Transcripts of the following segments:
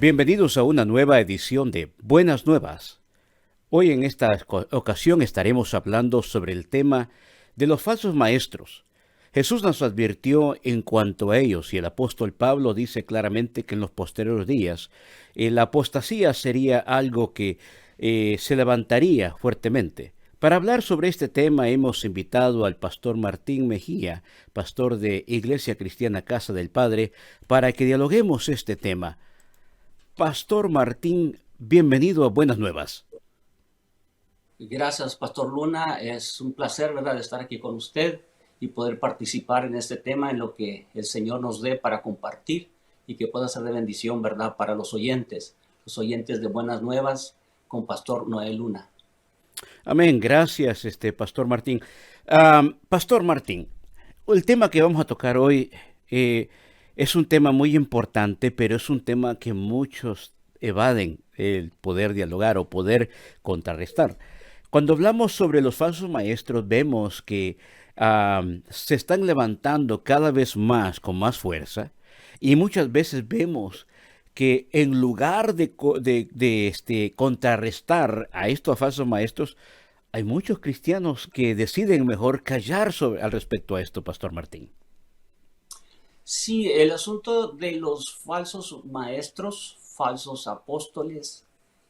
Bienvenidos a una nueva edición de Buenas Nuevas. Hoy en esta ocasión estaremos hablando sobre el tema de los falsos maestros. Jesús nos advirtió en cuanto a ellos y el apóstol Pablo dice claramente que en los posteriores días la apostasía sería algo que se levantaría fuertemente. Para hablar sobre este tema hemos invitado al pastor Martín Mejía, pastor de Iglesia Cristiana Casa del Padre, para que dialoguemos este tema. Pastor Martín, bienvenido a Buenas Nuevas. Gracias, Pastor Luna. Es un placer, ¿verdad?, estar aquí con usted y poder participar en este tema, en lo que el Señor nos dé para compartir y que pueda ser de bendición, ¿verdad?, para los oyentes de Buenas Nuevas con Pastor Noel Luna. Amén. Gracias, Pastor Martín. Pastor Martín, el tema que vamos a tocar hoy es un tema muy importante, pero es un tema que muchos evaden el poder dialogar o poder contrarrestar. Cuando hablamos sobre los falsos maestros, vemos que se están levantando cada vez más con más fuerza y muchas veces vemos que en lugar de contrarrestar a estos falsos maestros, hay muchos cristianos que deciden mejor callar al respecto a esto, Pastor Martín. Sí, el asunto de los falsos maestros, falsos apóstoles,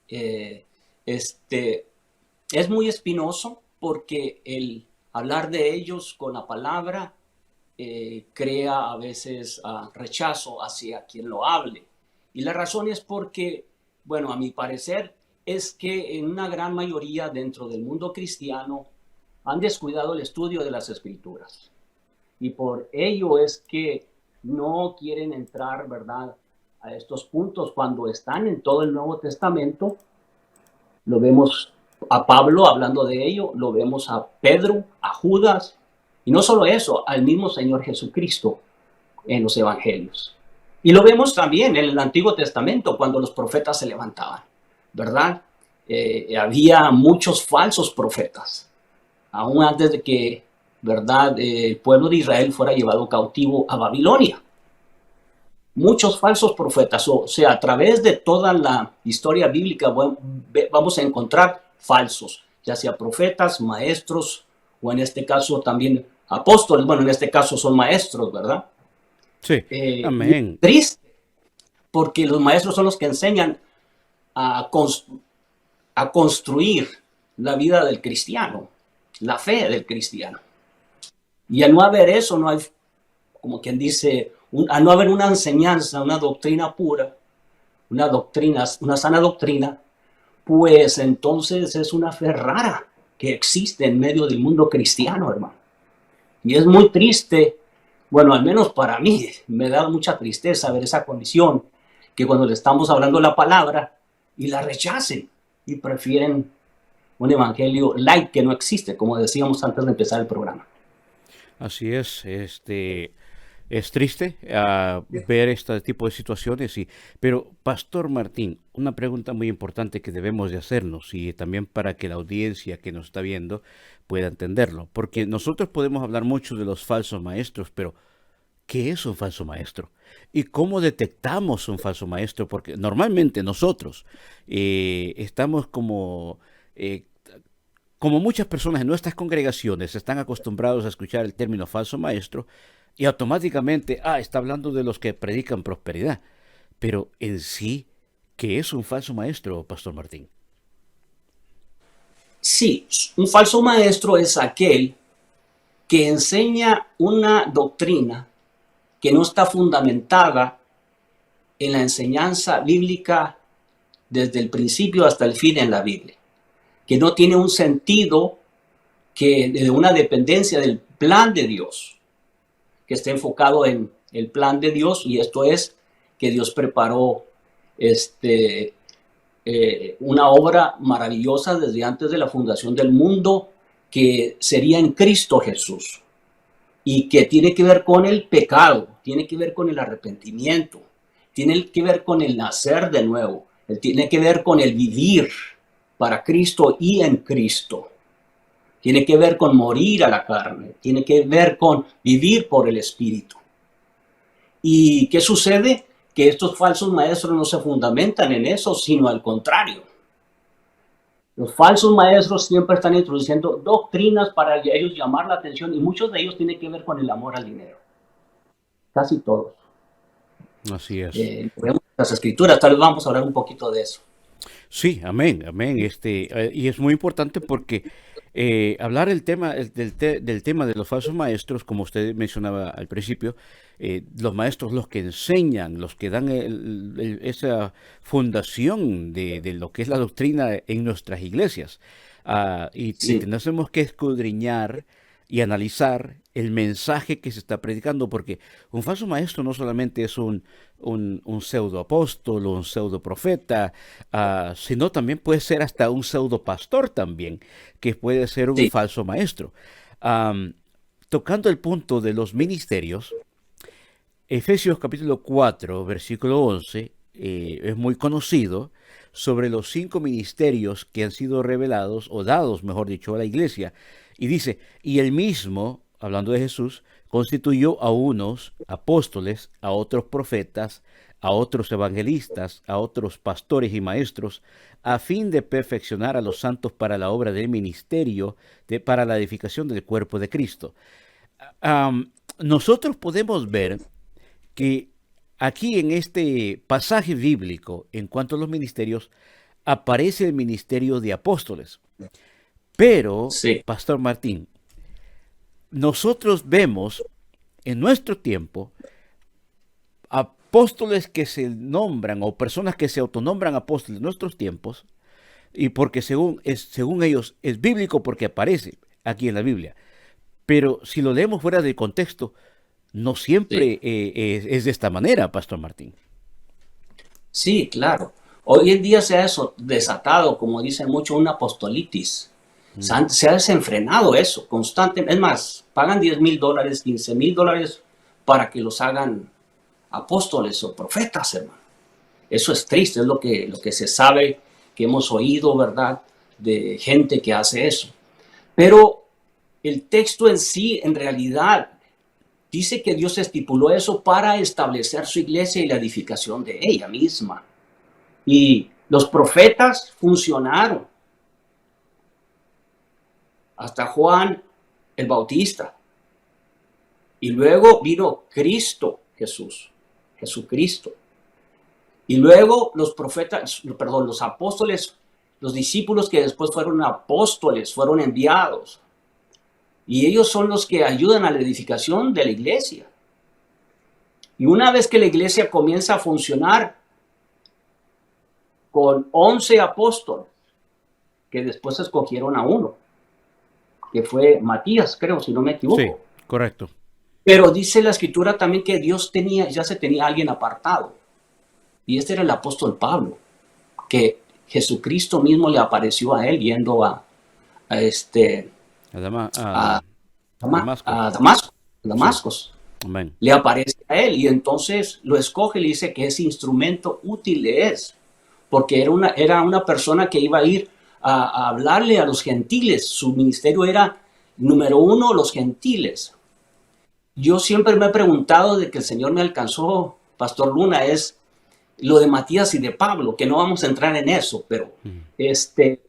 eh, este, es muy espinoso porque el hablar de ellos con la palabra crea a veces rechazo hacia quien lo hable. Y la razón es porque, bueno, a mi parecer, es que en una gran mayoría dentro del mundo cristiano han descuidado el estudio de las Escrituras. Y por ello es que no quieren entrar, ¿verdad?, a estos puntos cuando están en todo el Nuevo Testamento. Lo vemos a Pablo hablando de ello, lo vemos a Pedro, a Judas, y no solo eso, al mismo Señor Jesucristo en los evangelios. Y lo vemos también en el Antiguo Testamento cuando los profetas se levantaban, ¿verdad? Había muchos falsos profetas, aún antes de que, ¿verdad?, el pueblo de Israel fuera llevado cautivo a Babilonia. Muchos falsos profetas, o sea, a través de toda la historia bíblica vamos a encontrar falsos, ya sea profetas, maestros, o en este caso también apóstoles. Bueno, en este caso son maestros, ¿verdad? Sí, amén. Triste, porque los maestros son los que enseñan a construir la vida del cristiano, la fe del cristiano. Y al no haber eso, no hay, como quien dice, al no haber una enseñanza, una doctrina pura, una sana doctrina, pues entonces es una fe rara que existe en medio del mundo cristiano, hermano. Y es muy triste, bueno, al menos para mí, me da mucha tristeza ver esa condición, que cuando le estamos hablando la palabra y la rechacen y prefieren un evangelio light que no existe, como decíamos antes de empezar el programa. Así es, es triste ver este tipo de situaciones, pero Pastor Martín, una pregunta muy importante que debemos de hacernos y también para que la audiencia que nos está viendo pueda entenderlo, porque nosotros podemos hablar mucho de los falsos maestros, pero ¿qué es un falso maestro? ¿Y cómo detectamos un falso maestro? Porque normalmente nosotros estamos como muchas personas en nuestras congregaciones están acostumbrados a escuchar el término falso maestro y automáticamente, está hablando de los que predican prosperidad. Pero en sí, ¿qué es un falso maestro, Pastor Martín? Sí, un falso maestro es aquel que enseña una doctrina que no está fundamentada en la enseñanza bíblica desde el principio hasta el fin en la Biblia, que no tiene un sentido, que de una dependencia del plan de Dios, que esté enfocado en el plan de Dios, y esto es que Dios preparó una obra maravillosa desde antes de la fundación del mundo, que sería en Cristo Jesús, y que tiene que ver con el pecado, tiene que ver con el arrepentimiento, tiene que ver con el nacer de nuevo, tiene que ver con el vivir para Cristo y en Cristo. Tiene que ver con morir a la carne, tiene que ver con vivir por el Espíritu. ¿Y qué sucede? que estos falsos maestros no se fundamentan en eso, sino al contrario. Los falsos maestros siempre están introduciendo doctrinas para ellos llamar la atención y muchos de ellos tienen que ver con el amor al dinero. Casi todos. Así es. Vemos las escrituras, tal vez vamos a hablar un poquito de eso. Sí, amén, amén. Y es muy importante porque hablar del tema de los falsos maestros, como usted mencionaba al principio, los maestros, los que enseñan, los que dan esa fundación de lo que es la doctrina en nuestras iglesias. Y Sí, tenemos que escudriñar y analizar el mensaje que se está predicando, porque un falso maestro no solamente es un pseudo apóstol o un pseudo profeta, sino también puede ser hasta un pseudo pastor también, que puede ser un sí, falso maestro. Am, Tocando el punto de los ministerios, Efesios capítulo 4 versículo 11 es muy conocido sobre los 5 ministerios que han sido revelados o dados, mejor dicho, a la iglesia. Y dice, y él mismo, hablando de Jesús, constituyó a unos apóstoles, a otros profetas, a otros evangelistas, a otros pastores y maestros, a fin de perfeccionar a los santos para la obra del ministerio, para la edificación del cuerpo de Cristo. Nosotros podemos ver que aquí en este pasaje bíblico, en cuanto a los ministerios, aparece el ministerio de apóstoles. Pero, sí, Pastor Martín, nosotros vemos en nuestro tiempo apóstoles que se nombran o personas que se autonombran apóstoles en nuestros tiempos, y porque según ellos es bíblico porque aparece aquí en la Biblia. Pero si lo leemos fuera de contexto, no sí. siempre es de esta manera, Pastor Martín. Sí, claro. Hoy en día se ha eso desatado, como dicen mucho, una apostolitis. Mm. Se ha desenfrenado eso constante. Es más, pagan $10,000, $15,000 para que los hagan apóstoles o profetas, hermano. Eso es triste, es lo que se sabe, que hemos oído, ¿verdad? De gente que hace eso. Pero el texto en sí, en realidad, dice que Dios estipuló eso para establecer su iglesia y la edificación de ella misma. Y los profetas funcionaron hasta Juan el Bautista. Y luego vino Cristo Jesús, Jesucristo. Y luego los profetas, perdón, los apóstoles, los discípulos que después fueron apóstoles, fueron enviados. Y ellos son los que ayudan a la edificación de la iglesia. Y una vez que la iglesia comienza a funcionar con 11 apóstoles, que después escogieron a uno, que fue Matías, creo, si no me Sí, equivoco. correcto. Pero dice la escritura también que Dios ya se tenía a alguien apartado. Y este era el apóstol Pablo, que Jesucristo mismo le apareció a él yendo a este, a, Damasco. a Damasco, Sí, Damascos. amén. Le aparece a él y entonces lo escoge y le dice que ese instrumento útil le es, porque era una persona que iba a ir a hablarle a los gentiles. Su ministerio era, número uno, los gentiles. Yo siempre me he preguntado de que el Señor me alcanzó, Pastor Luna, es lo de Matías y de Pablo, que no vamos a entrar en eso, pero Mm. este,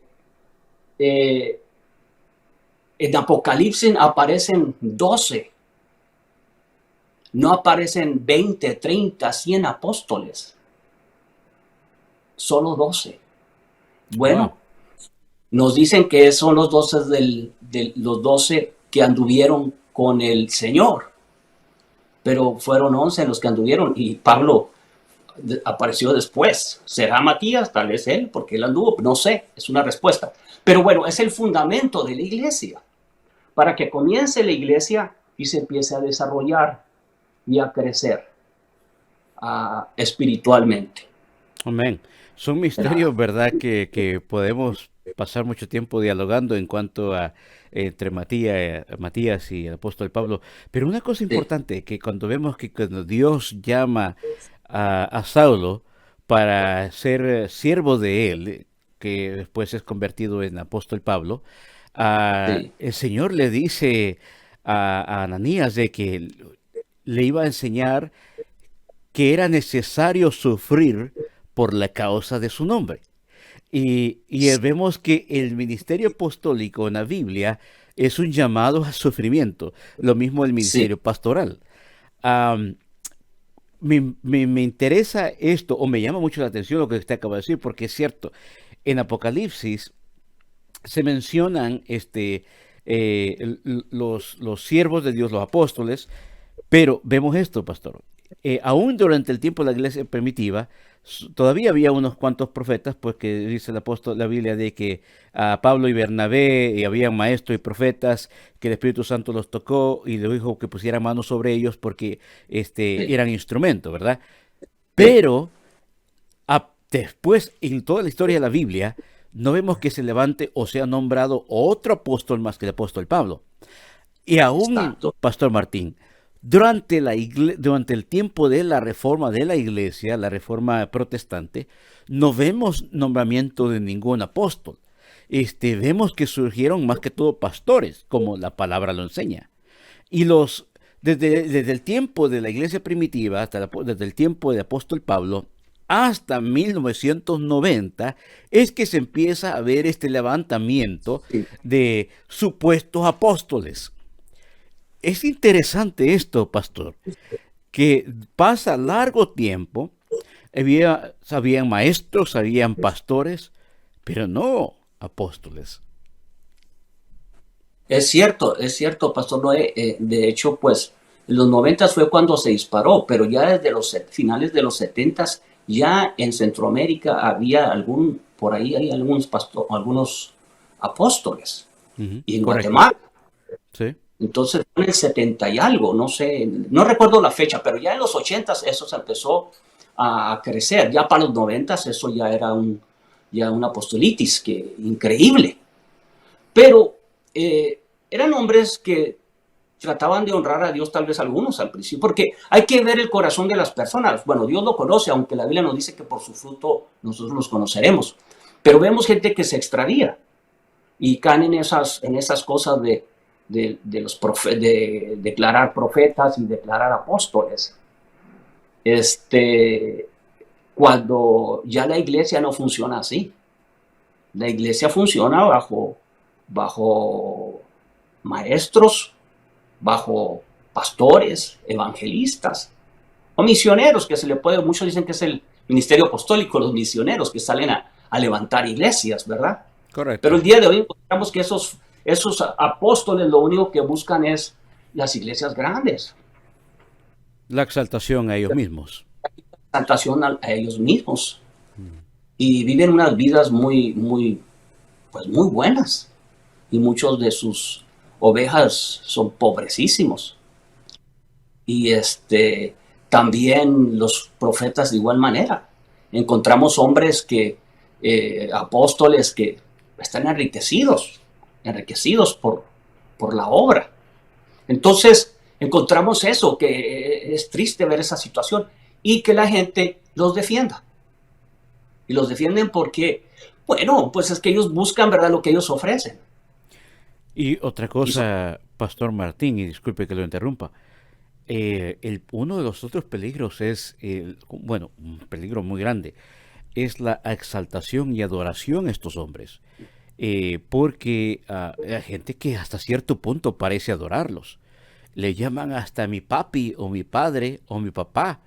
eh, en Apocalipsis aparecen 12, no aparecen 20, 30, 100 apóstoles, solo 12. Wow. Bueno, nos dicen que son los 12 los 12 que anduvieron con el Señor, pero fueron 11 los que anduvieron y Pablo apareció después. ¿Será Matías? Tal vez él, porque él anduvo, no sé, es una respuesta. Pero bueno, es el fundamento de la iglesia. Para que comience la iglesia y se empiece a desarrollar y a crecer espiritualmente. Amén. Son ¿Verdad? misterios, ¿verdad? Que podemos pasar mucho tiempo dialogando en cuanto a entre Matías y el apóstol Pablo. Pero una cosa Sí, importante, que cuando vemos que cuando Dios llama a Saulo para ser siervo de él, que después es convertido en apóstol Pablo, sí, el Señor le dice a Ananías de que le iba a enseñar que era necesario sufrir por la causa de su nombre. Y vemos que el ministerio apostólico en la Biblia es un llamado a sufrimiento, lo mismo el Sí, ministerio pastoral. Am, me interesa esto, o me llama mucho la atención lo que usted acaba de decir, porque es cierto, en Apocalipsis se mencionan los siervos de Dios, los apóstoles, pero vemos esto, pastor. Aún durante el tiempo de la iglesia primitiva, todavía había unos cuantos profetas, pues que dice el apóstol, la Biblia, de que a Pablo y Bernabé y habían maestros y profetas que el Espíritu Santo los tocó y le dijo que pusieran manos sobre ellos porque sí, eran instrumentos, ¿verdad? sí, Pero después, en toda la historia de la Biblia, no vemos que se levante o sea nombrado otro apóstol más que el apóstol Pablo. Y aún, exacto. Pastor Martín, durante el tiempo de la reforma de la iglesia, la reforma protestante, no vemos nombramiento de ningún apóstol. Vemos que surgieron más que todo pastores, como la palabra lo enseña. Y desde el tiempo de la iglesia primitiva, desde el tiempo del apóstol Pablo, hasta 1990, es que se empieza a ver este levantamiento Sí. de supuestos apóstoles. Es interesante esto, pastor, que pasa largo tiempo, habían maestros, habían pastores, pero no apóstoles. Es cierto, Pastor Noé. De hecho, pues, en los 90 fue cuando se disparó, pero ya desde los finales de los 70 ya en Centroamérica había por ahí hay algunos apóstoles. Ujú, Y en correcto. Guatemala, Sí. entonces en el 70 y algo, no sé, no recuerdo la fecha, pero ya en los 80 eso se empezó a crecer. Ya para los 90 eso ya era ya una apostolitis que increíble. Pero eran hombres que trataban de honrar a Dios, tal vez algunos al principio, porque hay que ver el corazón de las personas. Bueno, Dios lo conoce, aunque la Biblia nos dice que por su fruto nosotros los conoceremos. Pero vemos gente que se extravía y caen en esas cosas de declarar profetas y declarar apóstoles. Este, cuando ya la iglesia no funciona así. La iglesia funciona bajo maestros, bajo pastores, evangelistas o misioneros, que se le puede, muchos dicen que es el ministerio apostólico, los misioneros que salen a levantar iglesias, ¿verdad? Pero Correcto. el día de hoy encontramos que esos apóstoles lo único que buscan es las iglesias grandes, La exaltación a ellos mismos. exaltación a ellos mismos, y viven unas vidas pues muy buenas, y muchos de sus ovejas son pobrecísimos. Y también los profetas de igual manera. Encontramos hombres apóstoles que están enriquecidos por la obra. Entonces, encontramos eso, que es triste ver esa situación y que la gente los defienda. Y los defienden porque, bueno, pues es que ellos buscan, ¿verdad?, lo que ellos ofrecen. Y otra Y son, cosa, Pastor Martín, y disculpe que lo interrumpa, uno de los otros peligros es, bueno, un peligro muy grande, es la exaltación y adoración a estos hombres. Porque hay gente que hasta cierto punto parece adorarlos. Le llaman hasta mi papi o mi padre o mi papá.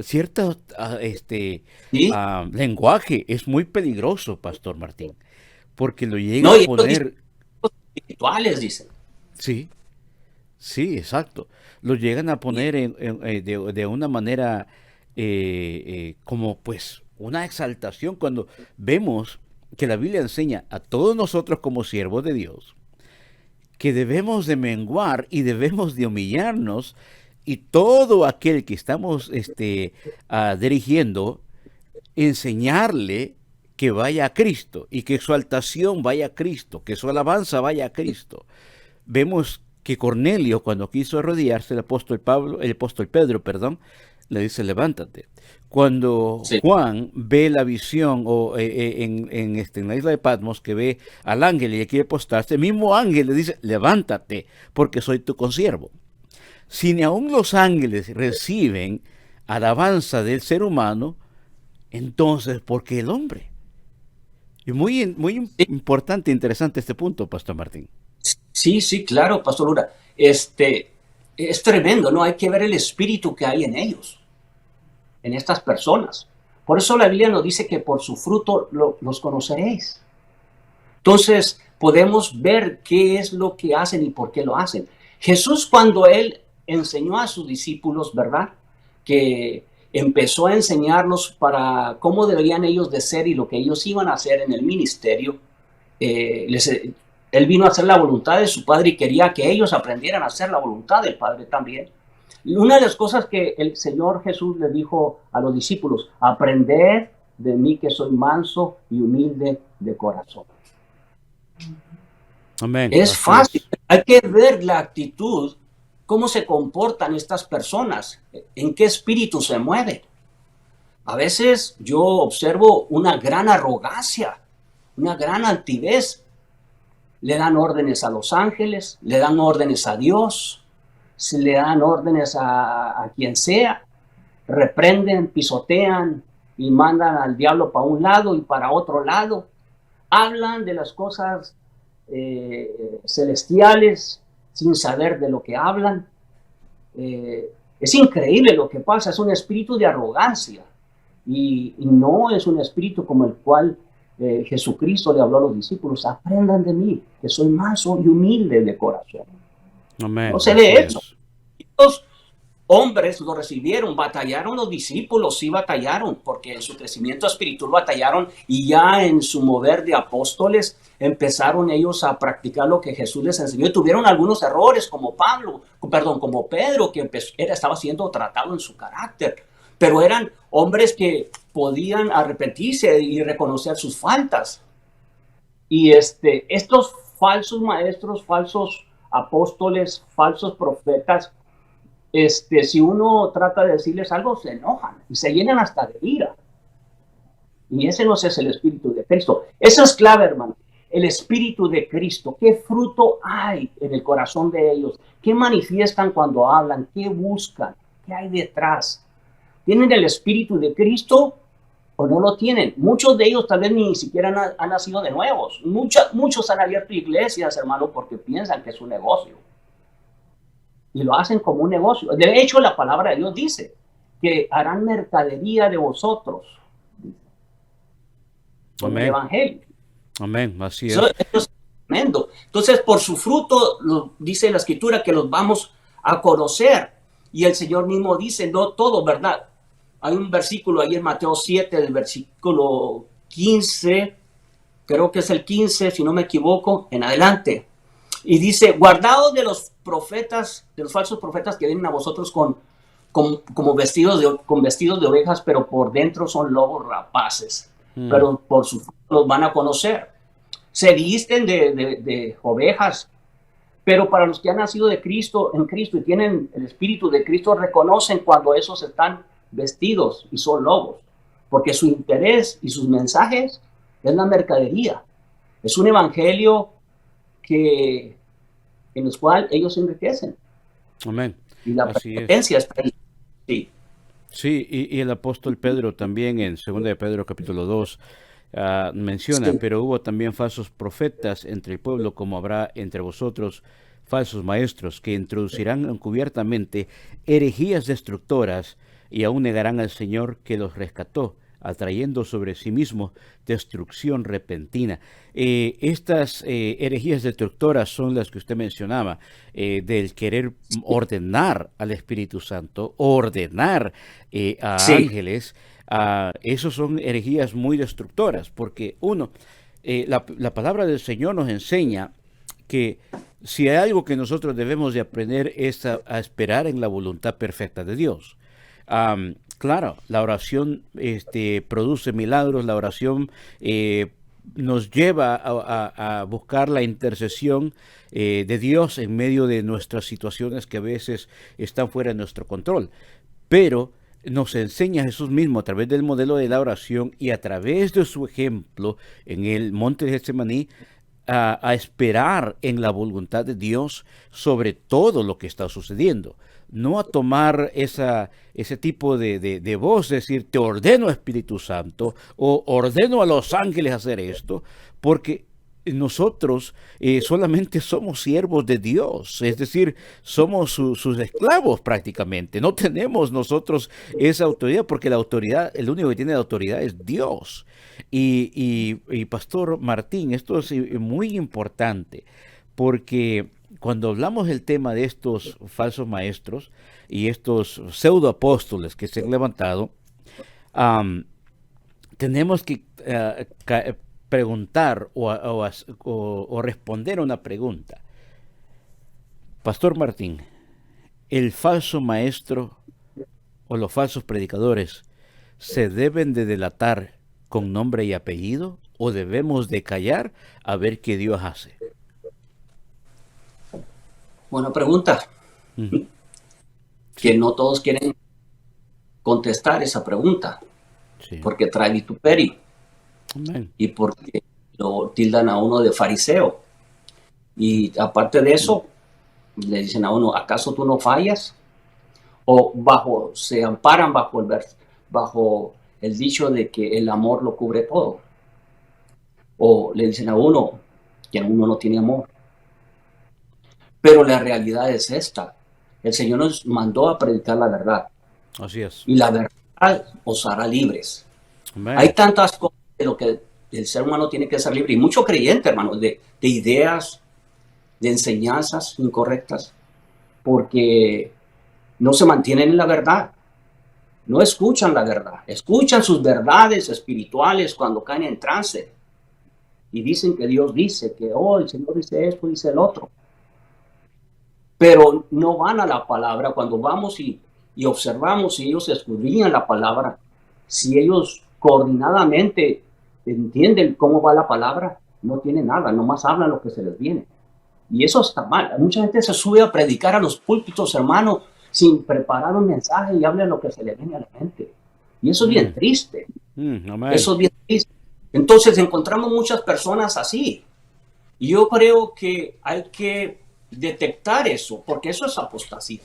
Cierto ¿sí? lenguaje es muy peligroso, Pastor Martín, porque lo llega No, a y ellos dicen poner, espirituales, dicen. sí, sí, exacto, lo llegan a Y, poner de una manera como pues una exaltación cuando vemos que la Biblia enseña a todos nosotros como siervos de Dios que debemos de menguar y debemos de humillarnos y todo aquel que estamos dirigiendo, enseñarle que vaya a Cristo y que su exaltación vaya a Cristo, que su alabanza vaya a Cristo. Vemos que Cornelio, cuando quiso arrodillarse, el apóstol Pedro, perdón, le dice, levántate. Cuando sí. Juan ve la visión en la isla de Patmos, que ve al ángel y le quiere postrarse, el mismo ángel le dice, levántate, porque soy tu consiervo. Si ni aún los ángeles reciben alabanza del ser humano, entonces, ¿por qué el hombre? Y muy Sí, importante, interesante este punto, Pastor Martín. sí, sí, claro, Pastor Lura. Es tremendo, ¿no? Hay que ver el espíritu que hay en ellos, en estas personas. Por eso la Biblia nos dice que por su fruto los conoceréis. Entonces, podemos ver qué es lo que hacen y por qué lo hacen. Jesús, cuando él enseñó a sus discípulos, ¿verdad? Que empezó a enseñarlos para cómo deberían ellos de ser y lo que ellos iban a hacer en el ministerio, eh, les, él vino a hacer la voluntad de su Padre y quería que ellos aprendieran a hacer la voluntad del Padre también. Una de las cosas que el Señor Jesús le dijo a los discípulos: aprended de mí, que soy manso y humilde de corazón. Amén, Es así fácil, es. hay que ver la actitud, cómo se comportan estas personas, en qué espíritu se mueven. A veces yo observo una gran arrogancia, una gran altivez. Le dan órdenes a los ángeles, le dan órdenes a Dios, se le dan órdenes a quien sea, reprenden, pisotean y mandan al diablo para un lado y para otro lado. Hablan de las cosas celestiales sin saber de lo que hablan. Es increíble lo que pasa, es un espíritu de arrogancia y no es un espíritu como el cual Jesucristo le habló a los discípulos: aprendan de mí, que soy manso y humilde de corazón. No Amén, se así ve eso. es. Los hombres lo recibieron, batallaron los discípulos, sí batallaron, porque en su crecimiento espiritual batallaron y ya en su mover de apóstoles empezaron ellos a practicar lo que Jesús les enseñó y tuvieron algunos errores como como Pedro, que estaba siendo tratado en su carácter, pero eran hombres que podían arrepentirse y reconocer sus faltas. Y estos falsos maestros, falsos apóstoles, falsos profetas, si uno trata de decirles algo, se enojan y se llenan hasta de ira. Y ese no es el espíritu de Cristo. Eso es clave, hermano. El espíritu de Cristo. ¿Qué fruto hay en el corazón de ellos? ¿Qué manifiestan cuando hablan? ¿Qué buscan? ¿Qué hay detrás? ¿Tienen el espíritu de Cristo o no lo tienen? Muchos de ellos tal vez ni siquiera han nacido de nuevos. Muchos han abierto iglesias, hermano, porque piensan que es un negocio. Y lo hacen como un negocio. De hecho, la palabra de Dios dice que harán mercadería de vosotros con el Amén, evangelio. amén, así Eso es. es tremendo. Entonces, por su fruto, dice la escritura, que los vamos a conocer. Y el Señor mismo dice: no todo, ¿verdad? Hay un versículo ahí en Mateo 7, del versículo 15, creo que es el 15, si no me equivoco, en adelante. Y dice: guardaos de los profetas, de los falsos profetas que vienen a vosotros como con vestidos de ovejas, pero por dentro son lobos rapaces. Mm, Pero por su fruto los van a conocer. Se visten de ovejas, pero para los que han nacido de Cristo, en Cristo y tienen el Espíritu de Cristo, reconocen cuando esos están vestidos y son lobos, porque su interés y sus mensajes es la mercadería. Es un evangelio que en los cuales ellos se enriquecen amén, y la así es. prepotencia está ahí. Sí, Sí, y el apóstol Pedro también en 2 de Pedro capítulo 2 menciona: sí, pero hubo también falsos profetas entre el pueblo, como habrá entre vosotros falsos maestros, que introducirán encubiertamente herejías destructoras, y aún negarán al Señor que los rescató, atrayendo sobre sí mismo destrucción repentina. Estas herejías destructoras son las que usted mencionaba, del querer ordenar al Espíritu Santo, ordenar a sí, ángeles. Esos son herejías muy destructoras, porque uno, la palabra del Señor nos enseña que si hay algo que nosotros debemos de aprender es a esperar en la voluntad perfecta de Dios. Claro, la oración produce milagros, la oración nos lleva a buscar la intercesión de Dios en medio de nuestras situaciones que a veces están fuera de nuestro control. Pero nos enseña Jesús mismo a través del modelo de la oración y a través de su ejemplo en el monte de Getsemaní a esperar en la voluntad de Dios sobre todo lo que está sucediendo. no a tomar ese tipo de voz, decir, te ordeno Espíritu Santo, o ordeno a los ángeles hacer esto, porque nosotros solamente somos siervos de Dios, es decir, somos sus esclavos prácticamente. No tenemos nosotros esa autoridad, porque la autoridad, el único que tiene la autoridad es Dios. Y Pastor Martín, esto es muy importante, porque cuando hablamos del tema de estos falsos maestros y estos pseudoapóstoles que se han levantado, um, tenemos que preguntar o responder a una pregunta. Pastor Martín, ¿el falso maestro o los falsos predicadores se deben de delatar con nombre y apellido o debemos de callar a ver qué Dios hace? Buena pregunta. Uh-huh. Que no todos quieren contestar esa pregunta. Sí. Porque trae vituperio. Amén. Y porque lo tildan a uno de fariseo. Y aparte de eso, le dicen a uno, ¿acaso tú no fallas? O se amparan bajo el dicho de que el amor lo cubre todo. O le dicen a uno que uno no tiene amor. Pero la realidad es esta. El Señor nos mandó a predicar la verdad. Así es. Y la verdad os hará libres. Amén. Hay tantas cosas de lo que el ser humano tiene que ser libre. Y mucho creyente, hermano, de ideas, de enseñanzas incorrectas, porque no se mantienen en la verdad. No escuchan la verdad. Escuchan sus verdades espirituales cuando caen en trance. Y dicen que Dios dice, que el Señor dice esto, dice el otro. Pero no van a la palabra. Cuando vamos y observamos si ellos escudriñan la palabra, si ellos coordinadamente entienden cómo va la palabra, no tienen nada, nomás hablan lo que se les viene. Y eso está mal. Mucha gente se sube a predicar a los púlpitos, hermano, sin preparar un mensaje y habla lo que se le viene a la gente. Y eso es bien triste. Eso es bien triste. Entonces encontramos muchas personas así. Y yo creo que hay que detectar eso, porque eso es apostasía.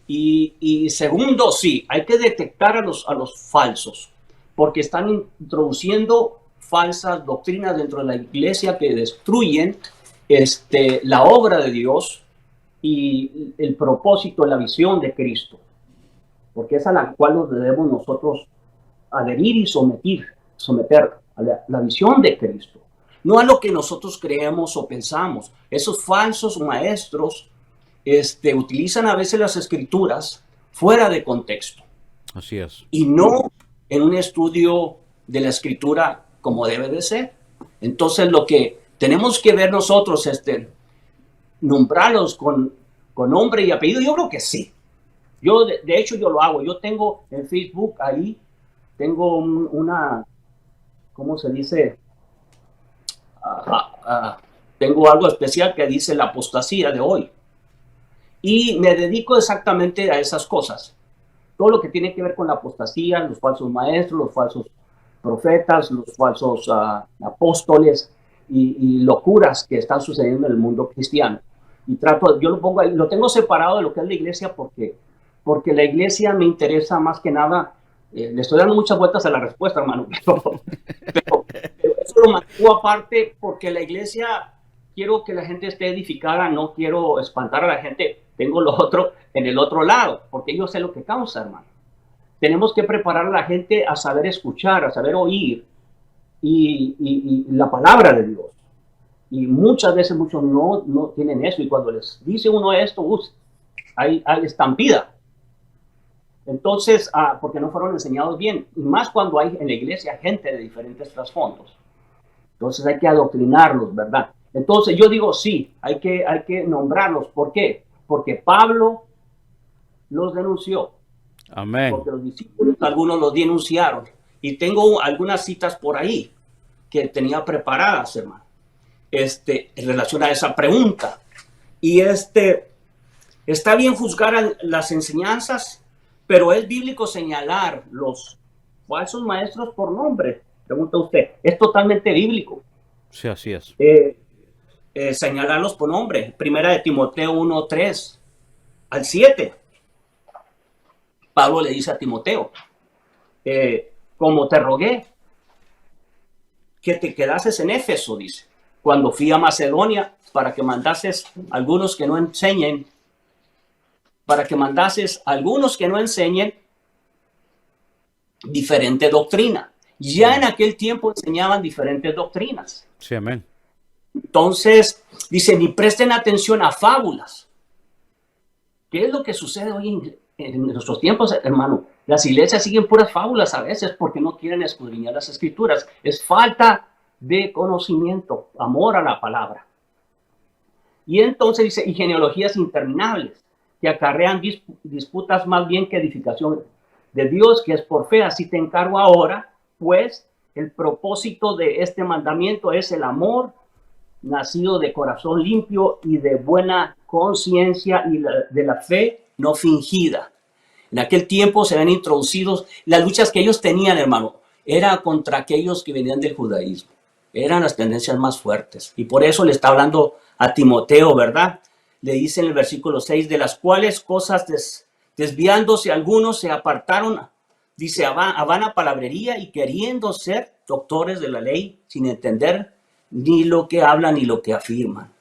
Y segundo, sí, hay que detectar a los falsos, porque están introduciendo falsas doctrinas dentro de la iglesia que destruyen la obra de Dios y el propósito, la visión de Cristo, porque es a la cual nos debemos nosotros adherir y someter a la visión de Cristo. No a lo que nosotros creemos o pensamos. Esos falsos maestros utilizan a veces las escrituras fuera de contexto. Así es. Y no en un estudio de la escritura como debe de ser. Entonces lo que tenemos que ver nosotros es nombrarlos con nombre y apellido. Yo creo que sí. Yo, de hecho, yo lo hago. Yo tengo en Facebook ahí, tengo una, ¿cómo se dice? Tengo algo especial que dice la apostasía de hoy. Y me dedico exactamente a esas cosas. Todo lo que tiene que ver con la apostasía, los falsos maestros, los falsos profetas, los falsos apóstoles y locuras que están sucediendo en el mundo cristiano. Y yo lo pongo ahí, lo tengo separado de lo que es la iglesia porque la iglesia me interesa más que nada. Le estoy dando muchas vueltas a la respuesta, hermano, pero eso lo mantengo aparte porque la iglesia, quiero que la gente esté edificada, no quiero espantar a la gente. Tengo lo otro en el otro lado, porque yo sé lo que causa, hermano. Tenemos que preparar a la gente a saber escuchar, a saber oír y la palabra de Dios. Y muchas veces muchos no tienen eso, y cuando les dice uno esto, hay estampida. Entonces, porque no fueron enseñados bien, y más cuando hay en la iglesia gente de diferentes trasfondos. Entonces hay que adoctrinarlos, ¿verdad? Entonces yo digo, sí, hay que nombrarlos. ¿Por qué? Porque Pablo los denunció. Amén. Porque los discípulos, algunos los denunciaron. Y tengo algunas citas por ahí que tenía preparadas, hermano, en relación a esa pregunta. Y está bien juzgar las enseñanzas, pero es bíblico señalar los falsos maestros por nombre. Pregunta usted, ¿es totalmente bíblico? Sí, así es. Señalarlos por nombre. Primera de Timoteo 1:3 al 7. Pablo le dice a Timoteo, como te rogué que te quedases en Éfeso, dice, cuando fui a Macedonia, para que mandases algunos que no enseñen, diferente doctrina. Ya en aquel tiempo enseñaban diferentes doctrinas. Sí, amén. Entonces, dice, ni presten atención a fábulas. ¿Qué es lo que sucede hoy en nuestros tiempos, hermano? Las iglesias siguen puras fábulas a veces porque no quieren escudriñar las escrituras. Es falta de conocimiento, amor a la palabra. Y entonces dice, y genealogías interminables, que acarrean disputas más bien que edificación de Dios, que es por fe. Así te encargo ahora, pues, el propósito de este mandamiento es el amor, nacido de corazón limpio y de buena conciencia y de la fe no fingida. En aquel tiempo se habían introducido las luchas que ellos tenían, hermano, era contra aquellos que venían del judaísmo. Eran las tendencias más fuertes. Y por eso le está hablando a Timoteo, ¿verdad? Le dice en el versículo 6, de las cuales cosas desviándose algunos se apartaron, dice, a vana palabrería y queriendo ser doctores de la ley sin entender ni lo que hablan ni lo que afirman.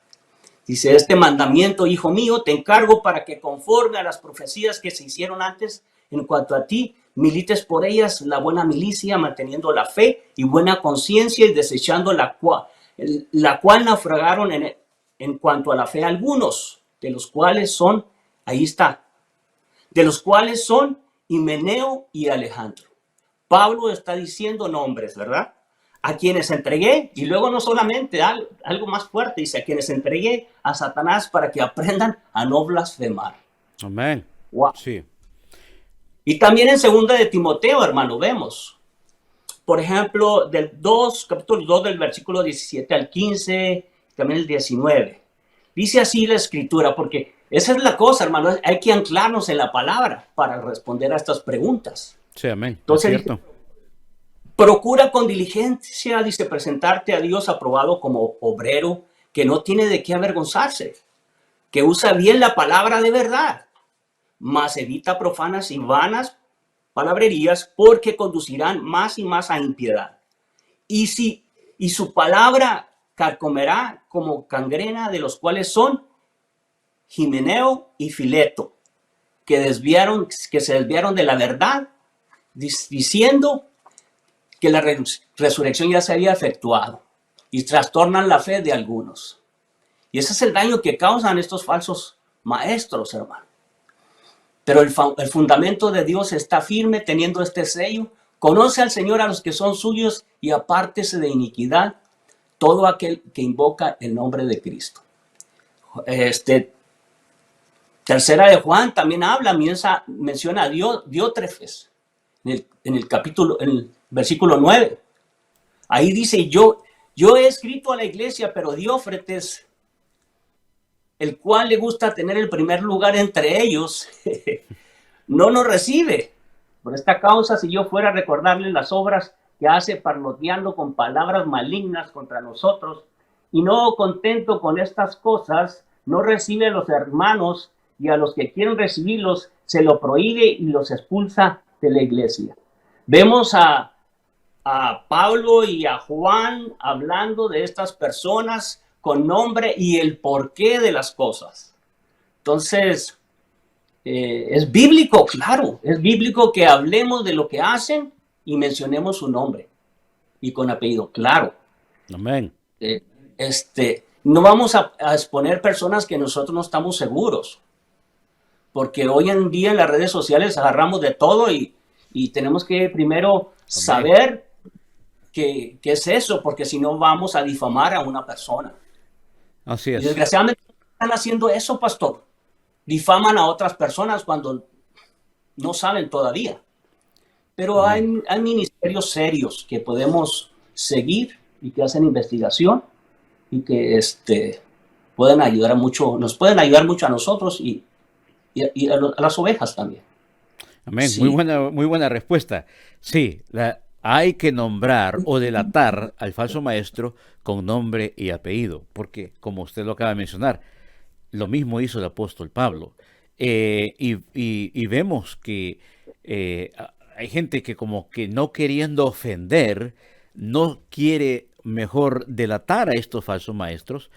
Dice, este mandamiento, hijo mío, te encargo para que conforme a las profecías que se hicieron antes, en cuanto a ti, milites por ellas la buena milicia, manteniendo la fe y buena conciencia y desechando la cual naufragaron en cuanto a la fe algunos, de los cuales son, ahí está, de los cuales son Himeneo y Alejandro. Pablo está diciendo nombres, ¿verdad? A quienes entregué, y luego no solamente, algo más fuerte, dice, a quienes entregué a Satanás para que aprendan a no blasfemar. Amén. Wow. Sí. Y también en segunda de Timoteo, hermano, vemos, por ejemplo, capítulo 2, del versículo 17 al 15, también el 19. Dice así la escritura, porque esa es la cosa, hermano, hay que anclarnos en la palabra para responder a estas preguntas. Sí, amén. Entonces, es cierto. Procura con diligencia, dice, presentarte a Dios aprobado como obrero que no tiene de qué avergonzarse, que usa bien la palabra de verdad, mas evita profanas y vanas palabrerías porque conducirán más y más a impiedad. Y su palabra carcomerá como gangrena, de los cuales son Himeneo y Fileto, que se desviaron de la verdad, diciendo que la resurrección ya se había efectuado, y trastornan la fe de algunos. Y ese es el daño que causan estos falsos maestros, hermano. Pero el fundamento de Dios está firme, teniendo este sello. Conoce al Señor a los que son suyos y apártese de iniquidad todo aquel que invoca el nombre de Cristo. Tercera de Juan también menciona a Diótrefes en el versículo 9. Ahí dice, yo he escrito a la iglesia, pero Diótrefes, el cual le gusta tener el primer lugar entre ellos, no nos recibe. Por esta causa, si yo fuera a recordarle las obras que hace parloteando con palabras malignas contra nosotros, y no contento con estas cosas, no recibe a los hermanos, y a los que quieren recibirlos se lo prohíbe y los expulsa de la iglesia. Vemos a Pablo y a Juan hablando de estas personas con nombre y el porqué de las cosas. Entonces, es bíblico, claro, es bíblico que hablemos de lo que hacen y mencionemos su nombre y con apellido, claro. Amén. No vamos a exponer personas que nosotros no estamos seguros, porque hoy en día en las redes sociales agarramos de todo y tenemos que primero saber qué es eso, porque si no vamos a difamar a una persona. Así es. Y desgraciadamente están haciendo eso, pastor. Difaman a otras personas cuando no saben todavía. Pero hay ministerios serios que podemos seguir y que hacen investigación y que pueden ayudar mucho, nos pueden ayudar mucho a nosotros y a las ovejas también. Amén. Sí. Muy buena respuesta. Sí, hay que nombrar o delatar al falso maestro con nombre y apellido, porque como usted lo acaba de mencionar, lo mismo hizo el apóstol Pablo. Y vemos que hay gente que como que no queriendo ofender, no quiere mejor delatar a estos falsos maestros.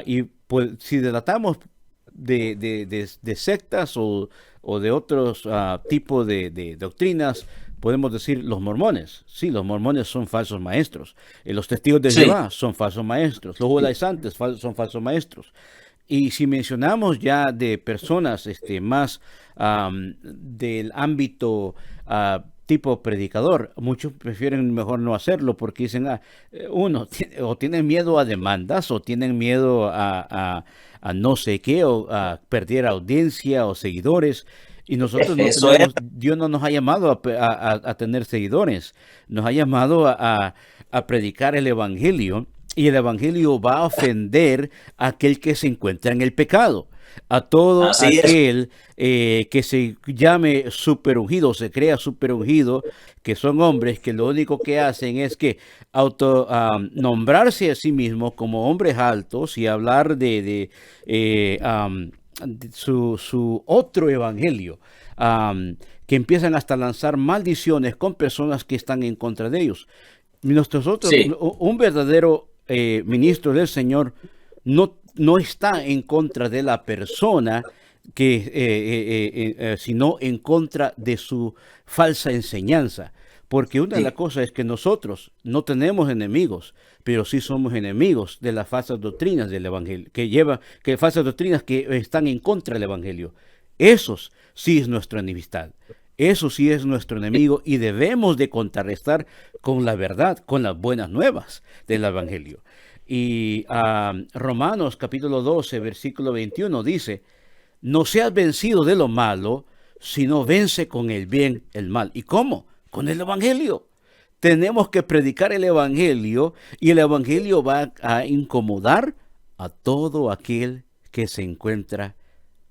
Y pues si delatamos de sectas o de otros tipos de doctrinas, podemos decir los mormones. Sí, los mormones son falsos maestros. Los testigos de Sí, Jehová son falsos maestros. Los judaizantes son falsos maestros. Y si mencionamos ya de personas más del ámbito tipo predicador, muchos prefieren mejor no hacerlo porque dicen, o tienen miedo a demandas o tienen miedo a no sé qué, o a perder audiencia o seguidores. Y nosotros no eso es. tenemos, Dios no nos ha llamado a tener seguidores, nos ha llamado a predicar el Evangelio, y el Evangelio va a ofender a aquel que se encuentra en el pecado, a todo Así es. aquel que se llame superungido, se crea superungido, que son hombres que lo único que hacen es que nombrarse a sí mismos como hombres altos y hablar de su otro evangelio, que empiezan hasta a lanzar maldiciones con personas que están en contra de ellos. Nosotros, Sí, un verdadero ministro del Señor no está en contra de la persona, sino en contra de su falsa enseñanza. Porque una de las sí, cosas es que nosotros no tenemos enemigos, pero sí somos enemigos de las falsas doctrinas del Evangelio, que falsas doctrinas que están en contra del Evangelio. Esos sí es nuestra enemistad. Eso sí es nuestro enemigo y debemos de contrarrestar con la verdad, con las buenas nuevas del Evangelio. Y Romanos capítulo 12, versículo 21 dice, no seas vencido de lo malo, sino vence con el bien el mal. ¿Y cómo? Con el Evangelio. Tenemos que predicar el Evangelio y el Evangelio va a incomodar a todo aquel que se encuentra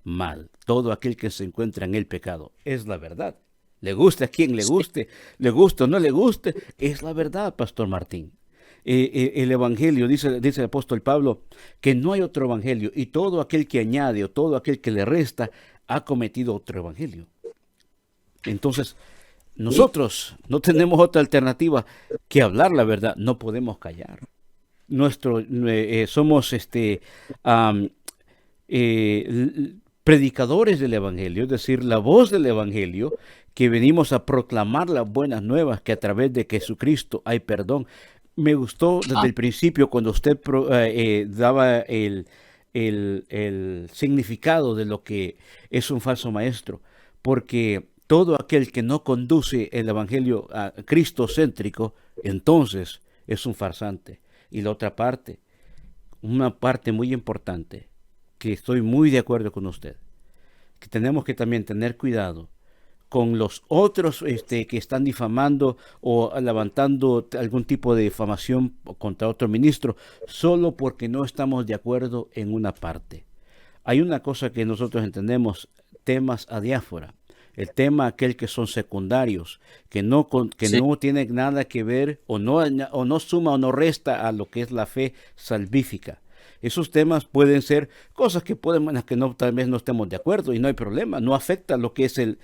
mal, todo aquel que se encuentra en el pecado. Es la verdad. Le guste a quien sí. le guste o no le guste, es la verdad, Pastor Martín. El Evangelio, dice el apóstol Pablo, que no hay otro Evangelio y todo aquel que añade o todo aquel que le resta ha cometido otro Evangelio. Entonces, Sí, nosotros no tenemos otra alternativa que hablar la verdad, no podemos callar. Somos um, predicadores del Evangelio, es decir, la voz del Evangelio, que venimos a proclamar las buenas nuevas, que a través de Jesucristo hay perdón. Me gustó desde ah, el principio cuando usted daba el significado de lo que es un falso maestro, porque todo aquel que no conduce el Evangelio a cristocéntrico, entonces es un farsante. Y la otra parte, una parte muy importante, que estoy muy de acuerdo con usted, que tenemos que también tener cuidado con los otros que están difamando o levantando algún tipo de difamación contra otro ministro, solo porque no estamos de acuerdo en una parte. Hay una cosa que nosotros entendemos, temas adiáfora. El tema aquel que son secundarios, que sí, no tienen nada que ver o no suma o no resta a lo que es la fe salvífica. Esos temas pueden ser cosas en las que no, tal vez no estemos de acuerdo y no hay problema, no afecta lo que es el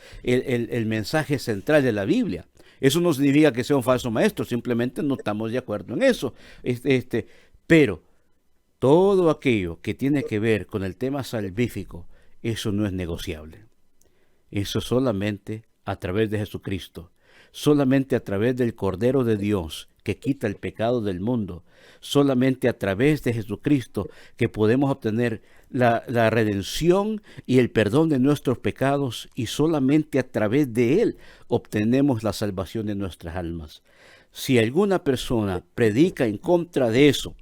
mensaje central de la Biblia. Eso no significa que sea un falso maestro, simplemente no estamos de acuerdo en eso. Pero todo aquello que tiene que ver con el tema salvífico, eso no es negociable. Eso solamente a través de Jesucristo, solamente a través del Cordero de Dios que quita el pecado del mundo, solamente a través de Jesucristo que podemos obtener la redención y el perdón de nuestros pecados, y solamente a través de Él obtenemos la salvación de nuestras almas. Si alguna persona predica en contra de eso,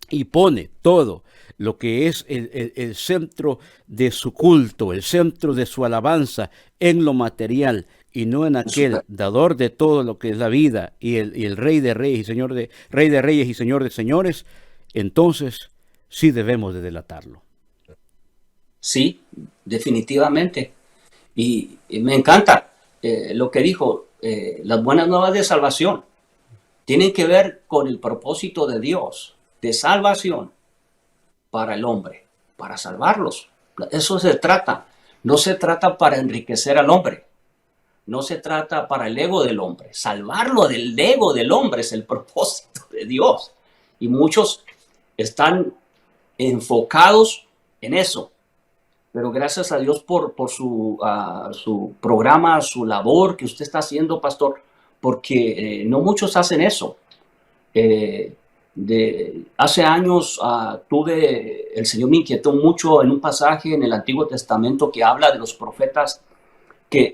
y pone todo lo que es el centro de su culto, el centro de su alabanza en lo material y no en eso aquel dador de todo lo que es la vida y el Rey de Reyes y Rey de Reyes y Señor de Señores, entonces sí debemos de delatarlo. sí, definitivamente. Y me encanta lo que dijo, las buenas nuevas de salvación tienen que ver con el propósito de Dios, de salvación para el hombre, para salvarlos. Eso se trata. No se trata para enriquecer al hombre, no se trata para el ego del hombre. Salvarlo del ego del hombre es el propósito de Dios. Y muchos están enfocados en eso. Pero gracias a Dios por su programa, su labor que usted está haciendo, pastor, porque no muchos hacen eso. Hace años el Señor me inquietó mucho en un pasaje en el Antiguo Testamento que habla de los profetas que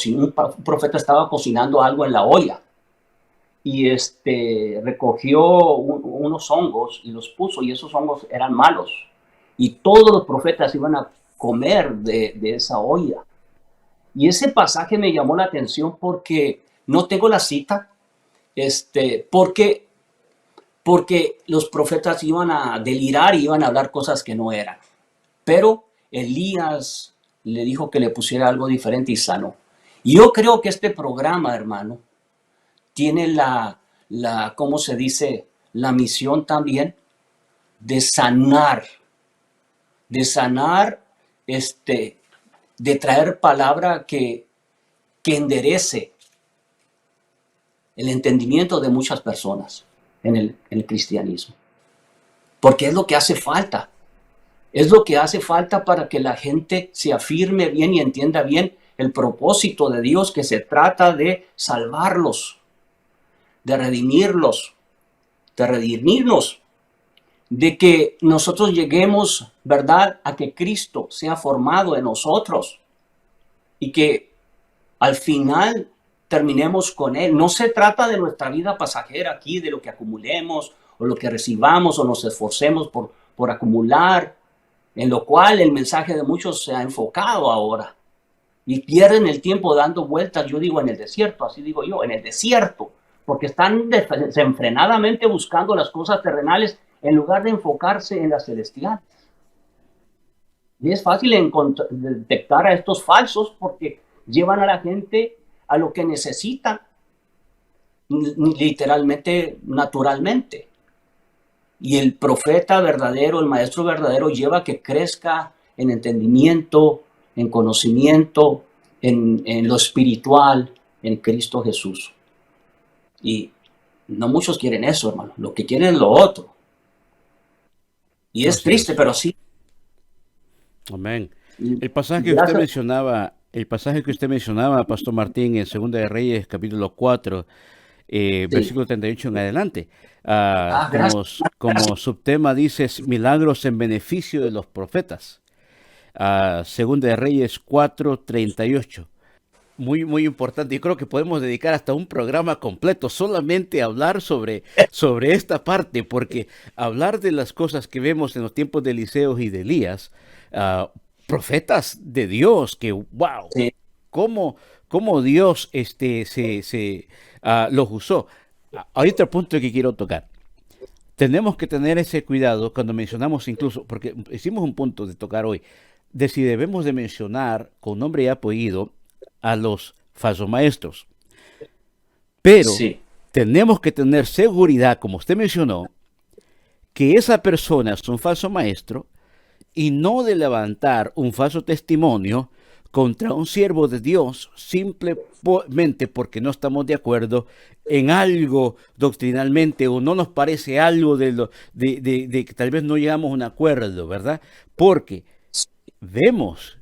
un profeta estaba cocinando algo en la olla y recogió unos hongos y los puso, y esos hongos eran malos y todos los profetas iban a comer de esa olla. Y ese pasaje me llamó la atención porque no tengo la cita, porque los profetas iban a delirar y iban a hablar cosas que no eran. Pero Elías le dijo que le pusiera algo diferente y sanó. Y yo creo que este programa, hermano, tiene ¿cómo se dice? La misión también de sanar, de traer palabra que enderece el entendimiento de muchas personas en el cristianismo. Porque es lo que hace falta. Es lo que hace falta para que la gente se afirme bien y entienda bien el propósito de Dios, que se trata de salvarlos, de redimirlos, de redimirnos, de que nosotros lleguemos, ¿verdad?, a que Cristo sea formado en nosotros y que al final terminemos con Él. No se trata de nuestra vida pasajera aquí, de lo que acumulemos o lo que recibamos o nos esforcemos por acumular, en lo cual el mensaje de muchos se ha enfocado ahora y pierden el tiempo dando vueltas, yo digo en el desierto, así digo yo, en el desierto, porque están desenfrenadamente buscando las cosas terrenales en lugar de enfocarse en las celestiales. Y es fácil detectar a estos falsos porque llevan a la gente a lo que necesitan, literalmente, naturalmente. Y el profeta verdadero, el maestro verdadero, lleva a que crezca en entendimiento, en conocimiento, en lo espiritual, en Cristo Jesús. Y no muchos quieren eso, hermano. Lo que quieren es lo otro. Y es triste, pero sí. Amén. Y El pasaje que usted mencionaba, Pastor Martín, en Segunda de Reyes, capítulo 4, sí. versículo 38 en adelante. Gracias. Como subtema dice milagros en beneficio de los profetas. Segunda de Reyes 4, 38. Muy, muy importante. Yo creo que podemos dedicar hasta un programa completo solamente a hablar sobre esta parte, porque hablar de las cosas que vemos en los tiempos de Eliseo y de Elías, profetas de Dios, que wow, Sí. cómo Dios los usó. Hay otro punto que quiero tocar. Tenemos que tener ese cuidado cuando mencionamos, incluso, porque hicimos un punto de tocar hoy, de si debemos de mencionar con nombre y apellido a los falsos maestros. Pero Sí. tenemos que tener seguridad, como usted mencionó, que esa persona es un falso maestro y no de levantar un falso testimonio contra un siervo de Dios simplemente porque no estamos de acuerdo en algo doctrinalmente o no nos parece algo de que tal vez no llegamos a un acuerdo, ¿verdad? Porque vemos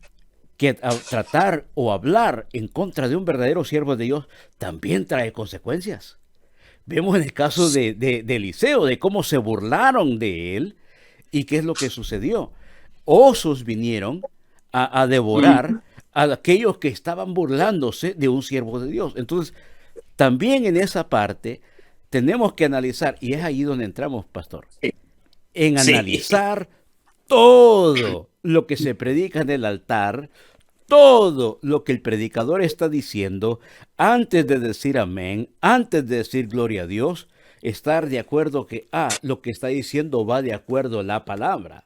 que tratar o hablar en contra de un verdadero siervo de Dios también trae consecuencias. Vemos en el caso de Eliseo, de cómo se burlaron de él y qué es lo que sucedió. Osos vinieron a devorar a aquellos que estaban burlándose de un siervo de Dios. Entonces, también en esa parte tenemos que analizar, y es ahí donde entramos, pastor, en analizar todo lo que se predica en el altar, todo lo que el predicador está diciendo, antes de decir amén, antes de decir gloria a Dios, estar de acuerdo que, lo que está diciendo va de acuerdo a la palabra.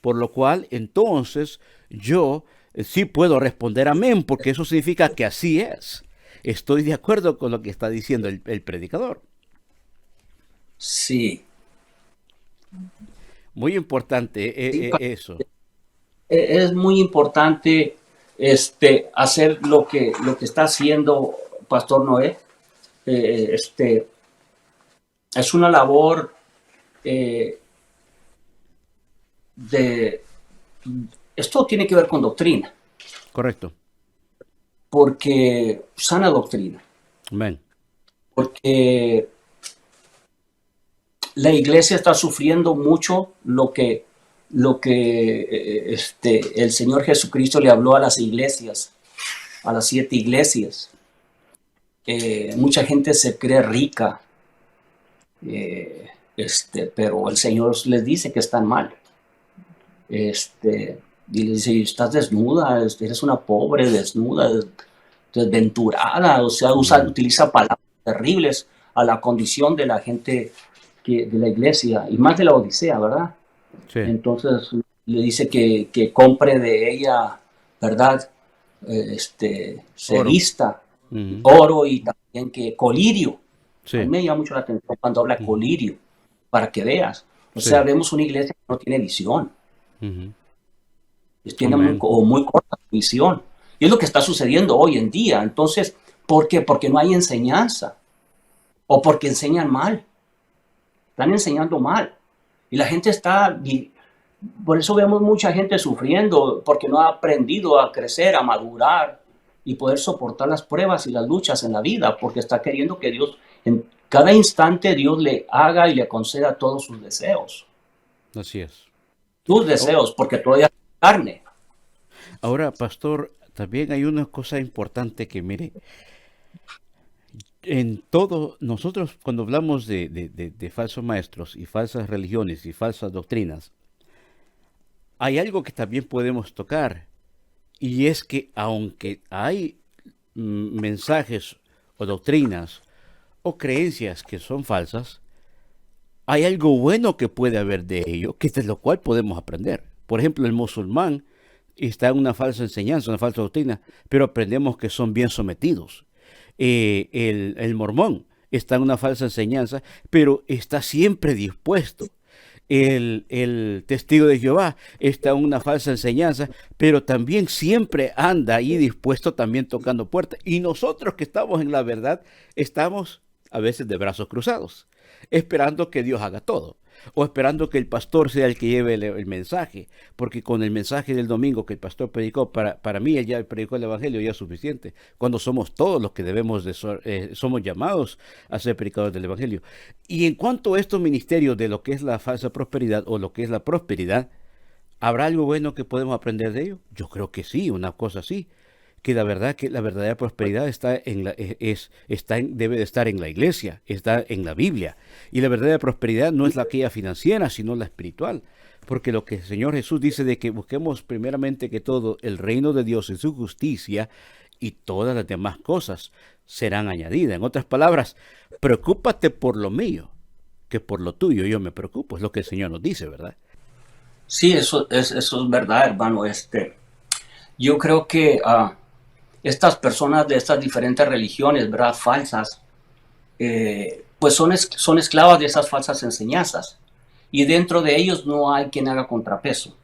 Por lo cual, entonces, yo sí puedo responder amén, porque eso significa que así es. Estoy de acuerdo con lo que está diciendo el predicador. Sí. Muy importante Sí, eso. es muy importante hacer lo que está haciendo Pastor Noé. Es una labor eh, de... Esto tiene que ver con doctrina. Correcto. Porque sana doctrina. Amén. Porque la iglesia está sufriendo mucho lo que el Señor Jesucristo le habló a las iglesias, a las 7 iglesias. Mucha gente se cree rica, pero el Señor les dice que están mal. Y les dice, estás desnuda, eres una pobre, desnuda, desventurada, o sea, utiliza palabras terribles a la condición de la gente de la iglesia, y más de la Odisea, ¿verdad? Sí. Entonces le dice que compre de ella, ¿verdad? Se Oro. vista, oro, y también que colirio. Sí. A mí me llama mucho la atención cuando habla colirio, para que veas. O Sí. sea, vemos una iglesia que no tiene visión. Tiene Amén. muy corta visión. Y es lo que está sucediendo hoy en día. Entonces, ¿por qué? Porque no hay enseñanza. O porque enseñan mal. Están enseñando mal. Y la gente está... Por eso vemos mucha gente sufriendo, porque no ha aprendido a crecer, a madurar y poder soportar las pruebas y las luchas en la vida, porque está queriendo que Dios, en cada instante, Dios le haga y le conceda todos sus deseos. Así es. Tus deseos, porque todavía es carne. Ahora, pastor, también hay una cosa importante que, mire, en todo, nosotros cuando hablamos de falsos maestros y falsas religiones y falsas doctrinas, hay algo que también podemos tocar, y es que aunque hay mensajes o doctrinas o creencias que son falsas, hay algo bueno que puede haber de ello, que es de lo cual podemos aprender. Por ejemplo, el musulmán está en una falsa enseñanza, una falsa doctrina, pero aprendemos que son bien sometidos. El mormón está en una falsa enseñanza, pero está siempre dispuesto. El testigo de Jehová está en una falsa enseñanza, pero también siempre anda ahí dispuesto, también tocando puertas. Y nosotros que estamos en la verdad, estamos a veces de brazos cruzados, esperando que Dios haga todo, o esperando que el pastor sea el que lleve el mensaje, porque con el mensaje del domingo que el pastor predicó, para mí él ya predicó el evangelio, ya es suficiente, cuando somos todos los que debemos somos llamados a ser predicadores del evangelio. Y en cuanto a estos ministerios de lo que es la falsa prosperidad o lo que es la prosperidad, ¿habrá algo bueno que podemos aprender de ello? Yo creo que sí, una cosa sí, que la verdadera prosperidad debe de estar en la iglesia, está en la Biblia. Y la verdadera prosperidad no es aquella financiera, sino la espiritual. Porque lo que el Señor Jesús dice de que busquemos primeramente que todo el reino de Dios y su justicia, y todas las demás cosas serán añadidas. En otras palabras, preocúpate por lo mío, que por lo tuyo yo me preocupo. Es lo que el Señor nos dice, ¿verdad? Sí, eso es verdad, hermano. Yo creo que estas personas de estas diferentes religiones, ¿verdad?, falsas, pues son esclavas de esas falsas enseñanzas. Y dentro de ellos no hay quien haga contrapeso.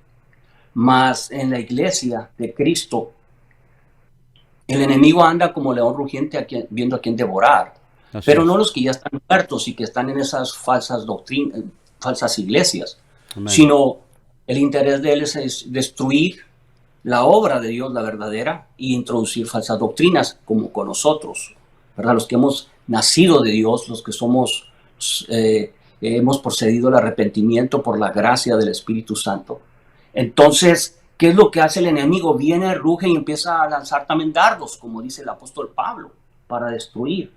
Mas en la iglesia de Cristo, el enemigo anda como león rugiente viendo a quién devorar. Pero no los que ya están muertos y que están en esas falsas doctrinas, falsas iglesias. Amén. Sino el interés de él es destruir la obra de Dios, la verdadera, y introducir falsas doctrinas, como con nosotros, ¿verdad? Los que hemos nacido de Dios, los que hemos procedido al arrepentimiento por la gracia del Espíritu Santo. Entonces, ¿qué es lo que hace el enemigo? Viene, ruge y empieza a lanzar también dardos, como dice el apóstol Pablo, para destruir.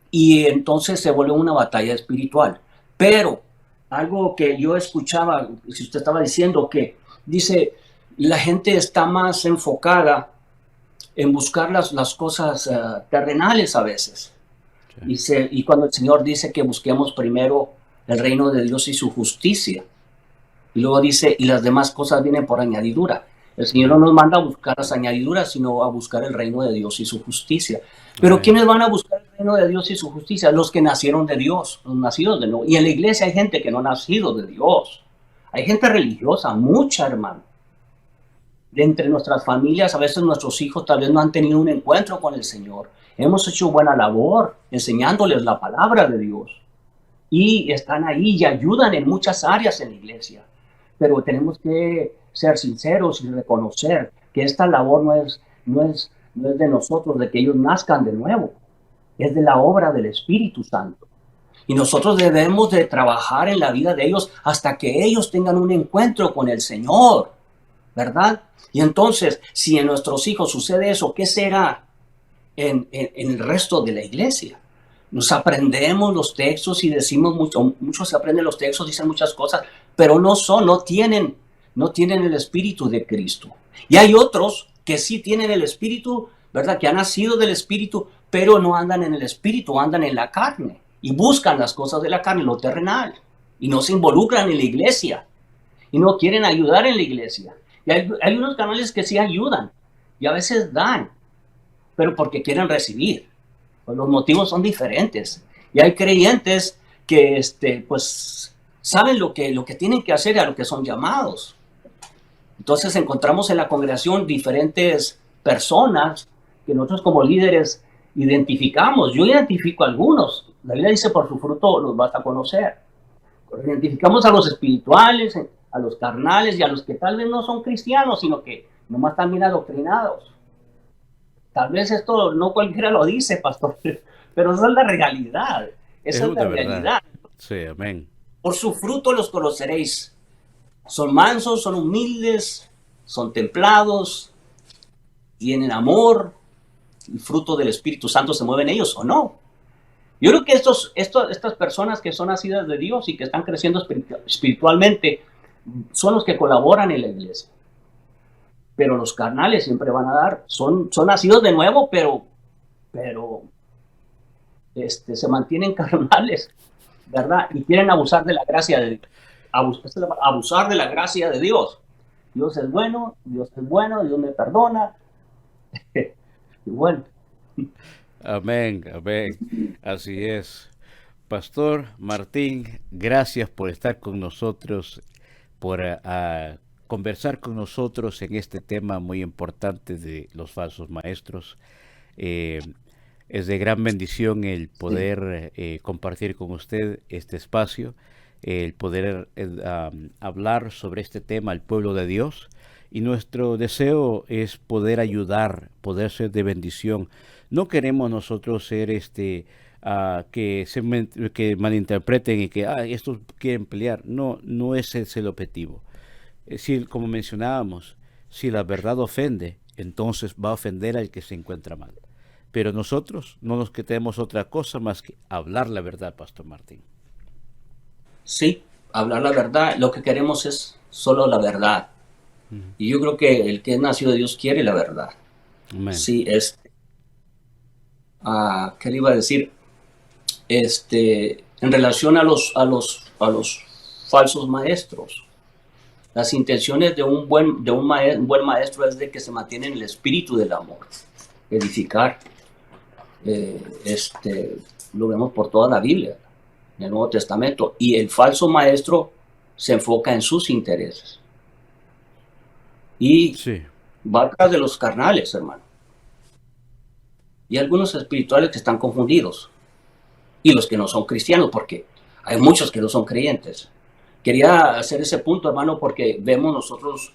Y entonces se vuelve una batalla espiritual. Pero algo que yo escuchaba, si usted estaba diciendo, que dice, la gente está más enfocada en buscar las cosas terrenales a veces. Sí. Y cuando el Señor dice que busquemos primero el reino de Dios y su justicia, y luego dice, y las demás cosas vienen por añadidura. El Señor no nos manda a buscar las añadiduras, sino a buscar el reino de Dios y su justicia. Pero ¿quiénes van a buscar el reino de Dios y su justicia? Los que nacieron de Dios, los nacidos de nuevo. Y en la iglesia hay gente que no ha nacido de Dios. Hay gente religiosa, mucha, hermano. de entre nuestras familias, a veces nuestros hijos tal vez no han tenido un encuentro con el Señor. Hemos hecho buena labor enseñándoles la palabra de Dios. Y están ahí y ayudan en muchas áreas en la iglesia. Pero tenemos que ser sinceros y reconocer que esta labor no es de nosotros, de que ellos nazcan de nuevo. Es de la obra del Espíritu Santo. Y nosotros debemos de trabajar en la vida de ellos hasta que ellos tengan un encuentro con el Señor, ¿verdad? Y entonces, si en nuestros hijos sucede eso, ¿qué será en el resto de la iglesia? Nos aprendemos los textos y decimos muchos se aprenden los textos, dicen muchas cosas, pero no tienen el Espíritu de Cristo. Y hay otros que sí tienen el Espíritu, ¿verdad? Que han nacido del Espíritu, pero no andan en el Espíritu, andan en la carne. Y buscan las cosas de la carne, lo terrenal. Y no se involucran en la iglesia. Y no quieren ayudar en la iglesia. Y hay unos canales que sí ayudan. Y a veces dan. Pero porque quieren recibir. Pues los motivos son diferentes. Y hay creyentes que pues saben lo que tienen que hacer y a lo que son llamados. Entonces encontramos en la congregación diferentes personas que nosotros como líderes identificamos. Yo identifico a algunos. La Biblia dice, por su fruto los vas a conocer. Identificamos a los espirituales, a los carnales y a los que tal vez no son cristianos, sino que nomás están bien adoctrinados. Tal vez esto no cualquiera lo dice, pastor, pero esa es la realidad. Esa es la realidad. Sí, amén. Por su fruto los conoceréis. Son mansos, son humildes, son templados, tienen amor. El fruto del Espíritu Santo se mueve en ellos o no. Yo creo que estas personas que son nacidas de Dios y que están creciendo espiritualmente son los que colaboran en la iglesia. Pero los carnales siempre van a dar, son nacidos de nuevo, pero se mantienen carnales, ¿verdad? Y quieren abusar de la gracia de Dios. Abusar de la gracia de Dios. Dios es bueno, Dios me perdona. Y bueno. Amén, amén. Así es. Pastor Martín, gracias por estar con nosotros, por conversar con nosotros en este tema muy importante de los falsos maestros. Es de gran bendición el poder compartir con usted este espacio, el poder hablar sobre este tema al pueblo de Dios. Y nuestro deseo es poder ayudar, poder ser de bendición. No queremos nosotros ser que malinterpreten y que estos quieren pelear. No, no ese es el objetivo. Si, como mencionábamos, si la verdad ofende, entonces va a ofender al que se encuentra mal. Pero nosotros no nos queremos otra cosa más que hablar la verdad, Pastor Martín. Sí, hablar la verdad. Lo que queremos es solo la verdad. Y yo creo que el que es nacido de Dios quiere la verdad. Amén. Sí, ¿qué le iba a decir? En relación a los falsos maestros, las intenciones de un buen maestro es de que se mantiene en el espíritu del amor, edificar. Lo vemos por toda la Biblia, en el Nuevo Testamento, y el falso maestro se enfoca en sus intereses. Y va atrás de los carnales, hermano. Y algunos espirituales que están confundidos. Y los que no son cristianos, porque hay muchos que no son creyentes. Quería hacer ese punto, hermano, porque vemos nosotros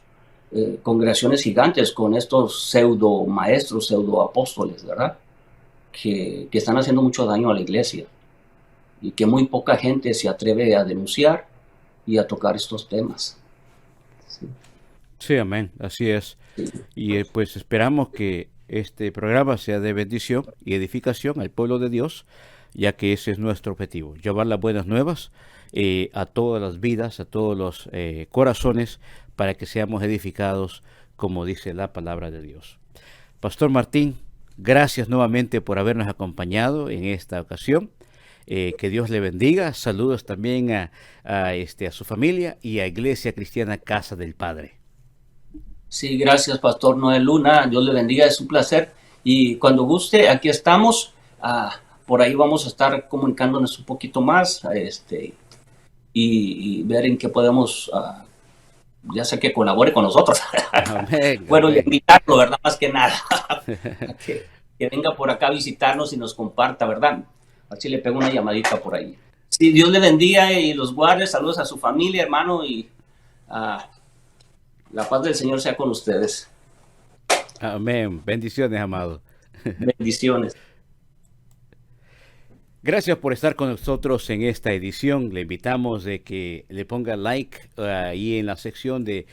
congregaciones gigantes con estos pseudo maestros, pseudo apóstoles, ¿verdad? Que están haciendo mucho daño a la iglesia. Y que muy poca gente se atreve a denunciar y a tocar estos temas. Sí, amén, así es. Y pues esperamos que este programa sea de bendición y edificación al pueblo de Dios, ya que ese es nuestro objetivo, llevar las buenas nuevas a todas las vidas, a todos los corazones, para que seamos edificados como dice la palabra de Dios. Pastor Martín, gracias nuevamente por habernos acompañado en esta ocasión. Que Dios le bendiga. Saludos también a su familia y a Iglesia Cristiana Casa del Padre. Sí, gracias, Pastor Noel Luna. Dios le bendiga, es un placer. Y cuando guste, aquí estamos. Por ahí vamos a estar comunicándonos un poquito más y ver en qué podemos ya sé que colabore con nosotros. Amén, Bueno, y amén. invitarlo, ¿verdad? Más que nada, a que venga por acá a visitarnos y nos comparta, ¿verdad? Así le pego una llamadita por ahí. Sí, Dios le bendiga y los guarde. Saludos a su familia, hermano, y la paz del Señor sea con ustedes. Amén. Bendiciones, amado. Bendiciones. Gracias por estar con nosotros en esta edición. Le invitamos de que le ponga like ahí en la sección de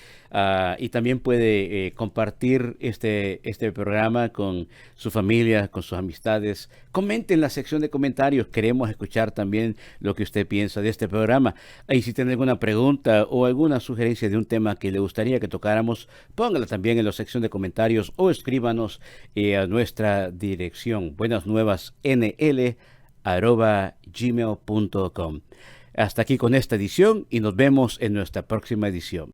y también puede compartir este programa con su familia, con sus amistades. Comente en la sección de comentarios. Queremos escuchar también lo que usted piensa de este programa. Y si tiene alguna pregunta o alguna sugerencia de un tema que le gustaría que tocáramos, póngala también en la sección de comentarios o escríbanos a nuestra dirección. Buenas Nuevas NL @gmail.com. Hasta aquí con esta edición y nos vemos en nuestra próxima edición.